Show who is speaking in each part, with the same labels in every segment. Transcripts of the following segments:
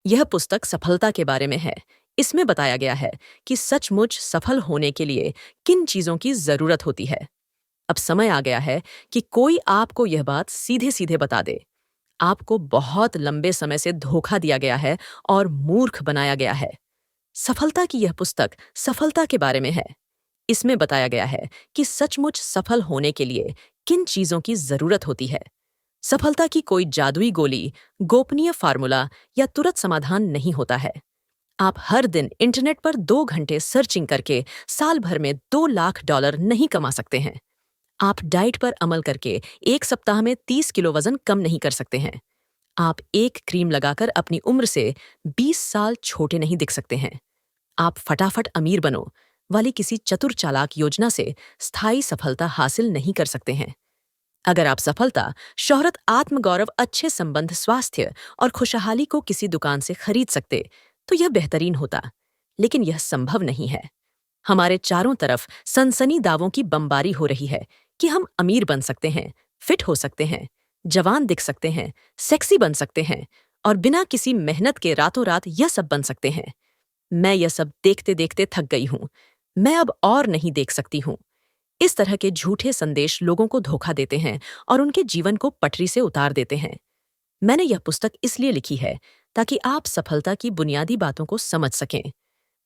Speaker 1: यह पुस्तक सफलता के बारे में है। इसमें बताया गया है कि सचमुच सफल होने के लिए किन चीजों की जरूरत होती है। अब समय आ गया है कि कोई आपको यह बात सीधे सीधे बता दे। आपको बहुत लंबे समय से धोखा दिया गया है और मूर्ख बनाया गया है। सफलता की यह पुस्तक सफलता के बारे में है। इसमें बताया गया है कि सचमुच सफल होने के लिए किन चीजों की जरूरत होती है। सफलता की कोई जादुई गोली, गोपनीय फार्मूला या तुरंत समाधान नहीं होता है। आप हर दिन इंटरनेट पर 2 घंटे सर्चिंग करके साल भर में $2 लाख नहीं कमा सकते हैं। आप डाइट पर अमल करके 1 सप्ताह में 30 किलो वजन कम नहीं कर सकते हैं। आप एक क्रीम लगाकर अपनी उम्र से 20 साल छोटे नहीं दिख सकते हैं। आप फटाफट अमीर बनो वाली किसी चतुर चालाक योजना से स्थायी सफलता हासिल नहीं कर सकते हैं। अगर आप सफलता, शोहरत, आत्मगौरव, अच्छे संबंध, स्वास्थ्य और खुशहाली को किसी दुकान से खरीद सकते तो यह बेहतरीन होता, लेकिन यह संभव नहीं है। हमारे चारों तरफ सनसनी दावों की बमबारी हो रही है कि हम अमीर बन सकते हैं, फिट हो सकते हैं, जवान दिख सकते हैं, सेक्सी बन सकते हैं और बिना किसी मेहनत के रातों रात यह सब बन सकते हैं। मैं यह सब देखते देखते थक गई हूं। मैं अब और नहीं देख सकती हूं। इस तरह के झूठे संदेश लोगों को धोखा देते हैं और उनके जीवन को पटरी से उतार देते हैं। मैंने यह पुस्तक इसलिए लिखी है ताकि आप सफलता की बुनियादी बातों को समझ सकें।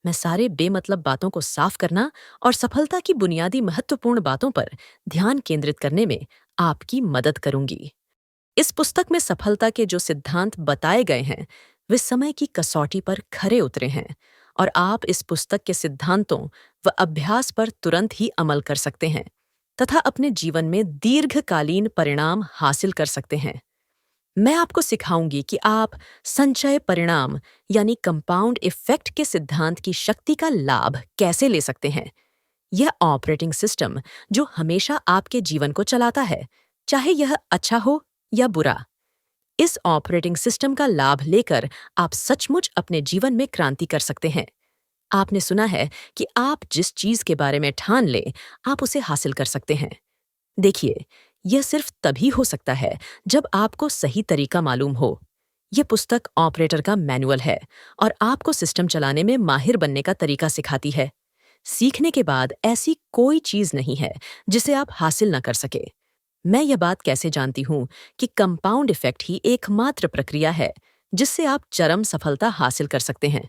Speaker 1: मैं सारे बेमतलब बातों को साफ करना और सफलता की बुनियादी महत्वपूर्ण बातों पर ध्यान केंद्रित करने में आपकी मदद करूंगी। इस पुस्तक में सफलता के जो सिद्धांत बताए गए हैं वे समय की कसौटी पर खरे उतरे हैं और आप इस पुस्तक के सिद्धांतों व अभ्यास पर तुरंत ही अमल कर सकते हैं तथा अपने जीवन में दीर्घकालीन परिणाम हासिल कर सकते हैं। मैं आपको सिखाऊंगी कि आप संचय परिणाम यानी कंपाउंड इफेक्ट के सिद्धांत की शक्ति का लाभ कैसे ले सकते हैं। यह ऑपरेटिंग सिस्टम जो हमेशा आपके जीवन को चलाता है, चाहे यह अच्छा हो या बुरा। इस ऑपरेटिंग सिस्टम का लाभ लेकर आप सचमुच अपने जीवन में क्रांति कर सकते हैं। आपने सुना है कि आप जिस चीज के बारे में ठान लें, आप उसे हासिल कर सकते हैं। देखिए, यह सिर्फ तभी हो सकता है जब आपको सही तरीका मालूम हो। यह पुस्तक ऑपरेटर का मैनुअल है और आपको सिस्टम चलाने में माहिर बनने का तरीका सिखाती है। सीखने के बाद ऐसी कोई चीज नहीं है जिसे आप हासिल न कर सके। मैं यह बात कैसे जानती हूं कि कंपाउंड इफेक्ट ही एकमात्र प्रक्रिया है जिससे आप चरम सफलता हासिल कर सकते हैं।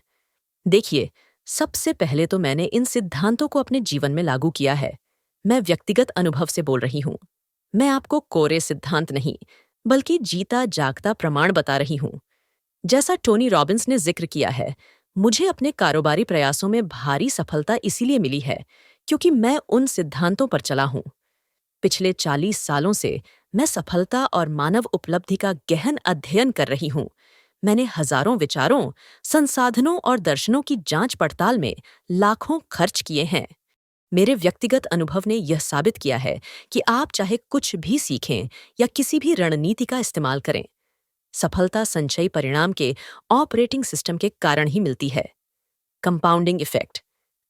Speaker 1: देखिए, सबसे पहले तो मैंने इन सिद्धांतों को अपने जीवन में लागू किया है। मैं व्यक्तिगत अनुभव से बोल रही हूं। मैं आपको कोरे सिद्धांत नहीं, बल्कि जीता जागता प्रमाण बता रही हूं। जैसा टोनी रॉबिन्स ने जिक्र किया है, मुझे अपने कारोबारी प्रयासों में भारी सफलता इसीलिए मिली है क्योंकि मैं उन सिद्धांतों पर चला हूं। पिछले 40 सालों से मैं सफलता और मानव उपलब्धि का गहन अध्ययन कर रही हूं। मैंने हजारों विचारों, संसाधनों और दर्शनों की जांच पड़ताल में लाखों खर्च किए हैं। मेरे व्यक्तिगत अनुभव ने यह साबित किया है कि आप चाहे कुछ भी सीखें या किसी भी रणनीति का इस्तेमाल करें, सफलता संचयी परिणाम के ऑपरेटिंग सिस्टम के कारण ही मिलती है। Compounding effect.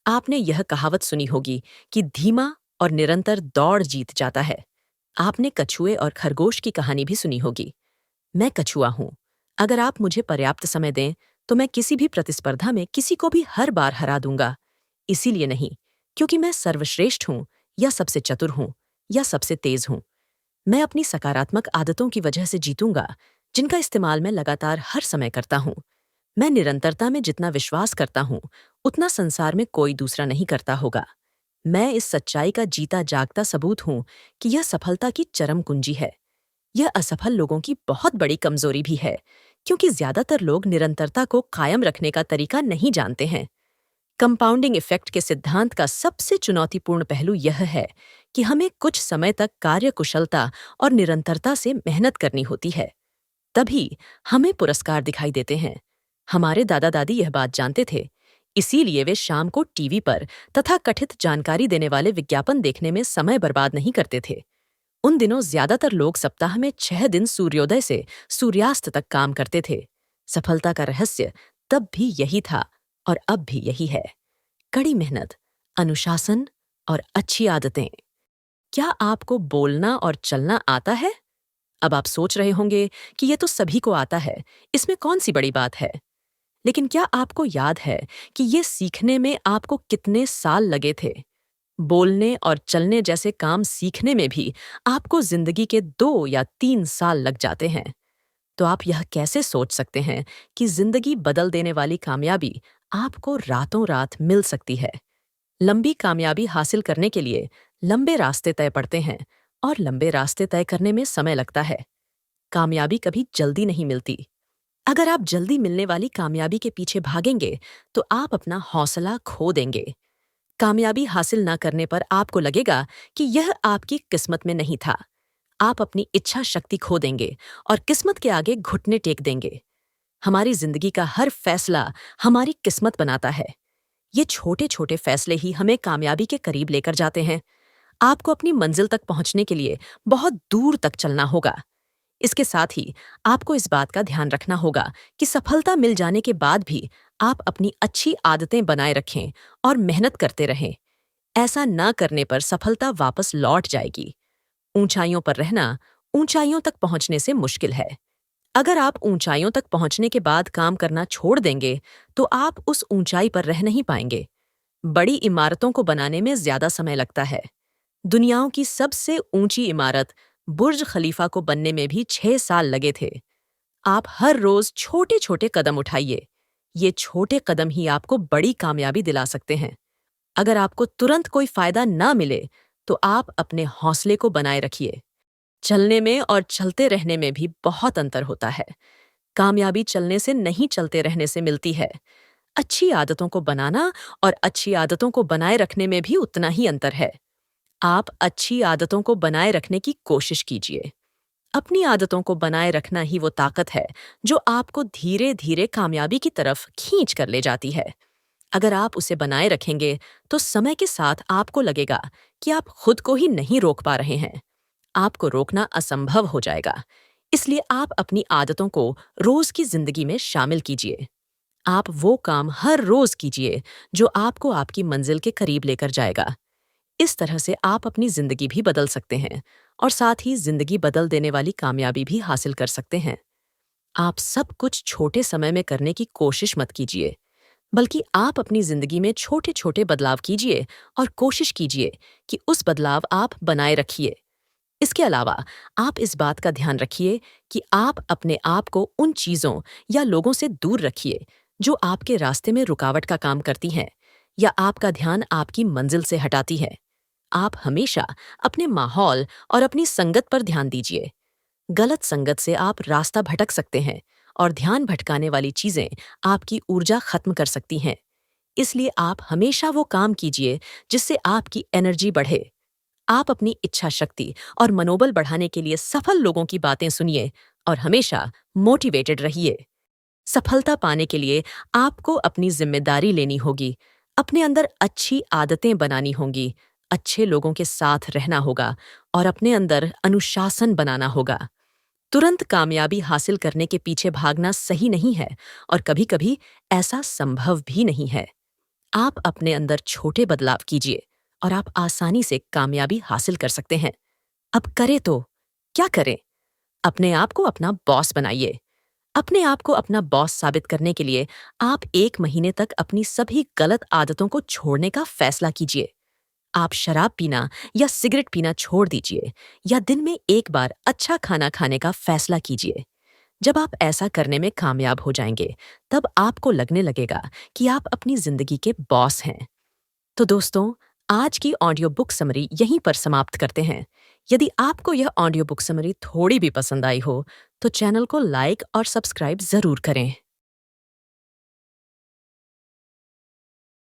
Speaker 1: आपने यह कहावत सुनी होगी कि धीमा और निरंतर दौड़ जीत जाता है। आपने कछुए और खरगोश की कहानी भी सुनी होगी। मैं कछुआ हूं। अगर आप मुझे पर्याप्त समय दें तो मैं किसी भी प्रतिस्पर्धा में किसी को भी हर बार हरा दूंगा। इसीलिए नहीं क्योंकि मैं सर्वश्रेष्ठ हूं या सबसे चतुर हूं या सबसे तेज हूं। मैं अपनी सकारात्मक आदतों की वजह से जीतूंगा, जिनका इस्तेमाल मैं लगातार हर समय करता हूं। मैं निरंतरता में जितना विश्वास करता हूं, उतना संसार में कोई दूसरा नहीं करता होगा। मैं इस सच्चाई का जीता जागता सबूत हूं कि यह सफलता की चरम कुंजी है। यह असफल लोगों की बहुत बड़ी कमजोरी भी है, क्योंकि ज्यादातर लोग निरंतरता को कायम रखने का तरीका नहीं जानते हैं। कंपाउंडिंग इफेक्ट के सिद्धांत का सबसे चुनौतीपूर्ण पहलू यह है कि हमें कुछ समय तक कार्यकुशलता और निरंतरता से मेहनत करनी होती है। तभी हमें पुरस्कार दिखाई देते हैं। हमारे दादा दादी यह बात जानते थे, इसीलिए वे शाम को टीवी पर तथा कथित जानकारी देने वाले विज्ञापन देखने में समय बर्बाद नहीं करते थे। उन दिनों ज्यादातर लोग सप्ताह में 6 दिन सूर्योदय से सूर्यास्त तक काम करते थे। सफलता का रहस्य तब भी यही था और अब भी यही है। कड़ी मेहनत, अनुशासन और अच्छी आदतें। क्या आपको बोलना और चलना आता है? अब आप सोच रहे होंगे कि यह तो सभी को आता है, इसमें कौन सी बड़ी बात है? लेकिन क्या आपको याद है कि ये सीखने में आपको कितने साल लगे थे? बोलने और चलने जैसे काम सीखने में भी आपको जिंदगी के 2 या 3 साल लग जाते हैं। तो आप यह कैसे सोच सकते हैं कि जिंदगी बदल देने वाली कामयाबी आपको रातों रात मिल सकती है? लंबी कामयाबी हासिल करने के लिए लंबे रास्ते तय पड़ते हैं और लंबे रास्ते तय करने में समय लगता है। कामयाबी कभी जल्दी नहीं मिलती। अगर आप जल्दी मिलने वाली कामयाबी के पीछे भागेंगे तो आप अपना हौसला खो देंगे। कामयाबी हासिल न करने पर आपको लगेगा कि यह आपकी किस्मत में नहीं था। आप अपनी इच्छा शक्ति खो देंगे और किस्मत के आगे घुटने टेक देंगे। हमारी जिंदगी का हर फैसला हमारी किस्मत बनाता है। ये छोटे छोटे फैसले ही हमें कामयाबी के करीब लेकर जाते हैं। आपको अपनी मंजिल तक पहुंचने के लिए बहुत दूर तक चलना होगा। इसके साथ ही आपको इस बात का ध्यान रखना होगा कि सफलता मिल जाने के बाद भी आप अपनी अच्छी आदतें बनाए रखें और मेहनत करते रहें। ऐसा न करने पर सफलता वापस लौट जाएगी। ऊंचाइयों पर रहना ऊंचाइयों तक पहुंचने से मुश्किल है। अगर आप ऊंचाइयों तक पहुंचने के बाद काम करना छोड़ देंगे तो आप उस ऊंचाई पर रह नहीं पाएंगे। बड़ी इमारतों को बनाने में ज्यादा समय लगता है। दुनियाओं की सबसे ऊंची इमारत बुर्ज खलीफा को बनने में भी 6 साल लगे थे। आप हर रोज छोटे छोटे कदम उठाइए। ये छोटे कदम ही आपको बड़ी कामयाबी दिला सकते हैं। अगर आपको तुरंत कोई फायदा ना मिले तो आप अपने हौसले को बनाए रखिए। चलने में और चलते रहने में भी बहुत अंतर होता है। कामयाबी चलने से नहीं, चलते रहने से मिलती है। अच्छी आदतों को बनाना और अच्छी आदतों को बनाए रखने में भी उतना ही अंतर है। आप अच्छी आदतों को बनाए रखने की कोशिश कीजिए। अपनी आदतों को बनाए रखना ही वो ताकत है जो आपको धीरे धीरे कामयाबी की तरफ खींच कर ले जाती है। अगर आप उसे बनाए रखेंगे तो समय के साथ आपको लगेगा कि आप खुद को ही नहीं रोक पा रहे हैं। आपको रोकना असंभव हो जाएगा। इसलिए आप अपनी आदतों को रोज की जिंदगी में शामिल कीजिए। आप वो काम हर रोज कीजिए जो आपको आपकी मंजिल के करीब लेकर जाएगा। इस तरह से आप अपनी जिंदगी भी बदल सकते हैं और साथ ही जिंदगी बदल देने वाली कामयाबी भी हासिल कर सकते हैं। आप सब कुछ छोटे समय में करने की कोशिश मत कीजिए, बल्कि आप अपनी जिंदगी में छोटे छोटे बदलाव कीजिए और कोशिश कीजिए कि उस बदलाव आप बनाए रखिए। इसके अलावा आप इस बात का ध्यान रखिए कि आप अपने आप को उन चीज़ों या लोगों से दूर रखिए जो आपके रास्ते में रुकावट का काम करती हैं या आपका ध्यान आपकी मंजिल से हटाती है। आप हमेशा अपने माहौल और अपनी संगत पर ध्यान दीजिए। गलत संगत से आप रास्ता भटक सकते हैं और ध्यान भटकाने वाली चीजें आपकी ऊर्जा खत्म कर सकती हैं। इसलिए आप हमेशा वो काम कीजिए जिससे आपकी एनर्जी बढ़े। आप अपनी इच्छा शक्ति और मनोबल बढ़ाने के लिए सफल लोगों की बातें सुनिए और हमेशा मोटिवेटेड रहिए। सफलता पाने के लिए आपको अपनी जिम्मेदारी लेनी होगी, अपने अंदर अच्छी आदतें बनानी होंगी, अच्छे लोगों के साथ रहना होगा और अपने अंदर अनुशासन बनाना होगा। तुरंत कामयाबी हासिल करने के पीछे भागना सही नहीं है और कभी-कभी ऐसा संभव भी नहीं है। आप अपने अंदर छोटे बदलाव कीजिए और आप आसानी से कामयाबी हासिल कर सकते हैं। अब करें तो क्या करें? अपने आप को अपना बॉस बनाइए। अपने आप को अपना बॉस साबित करने के लिए आप 1 महीने तक अपनी सभी गलत आदतों को छोड़ने का फैसला कीजिए। आप शराब पीना या सिगरेट पीना छोड़ दीजिए या दिन में 1 बार अच्छा खाना खाने का फैसला कीजिए। जब आप ऐसा करने में कामयाब हो जाएंगे, तब आपको लगने लगेगा कि आप अपनी जिंदगी के बॉस हैं। तो दोस्तों, आज की ऑडियो बुक समरी यहीं पर समाप्त करते हैं। यदि आपको यह ऑडियो बुक समरी थोड़ी भी पसंद आई हो, तो चैनल को लाइक और सब्सक्राइब जरूर करें।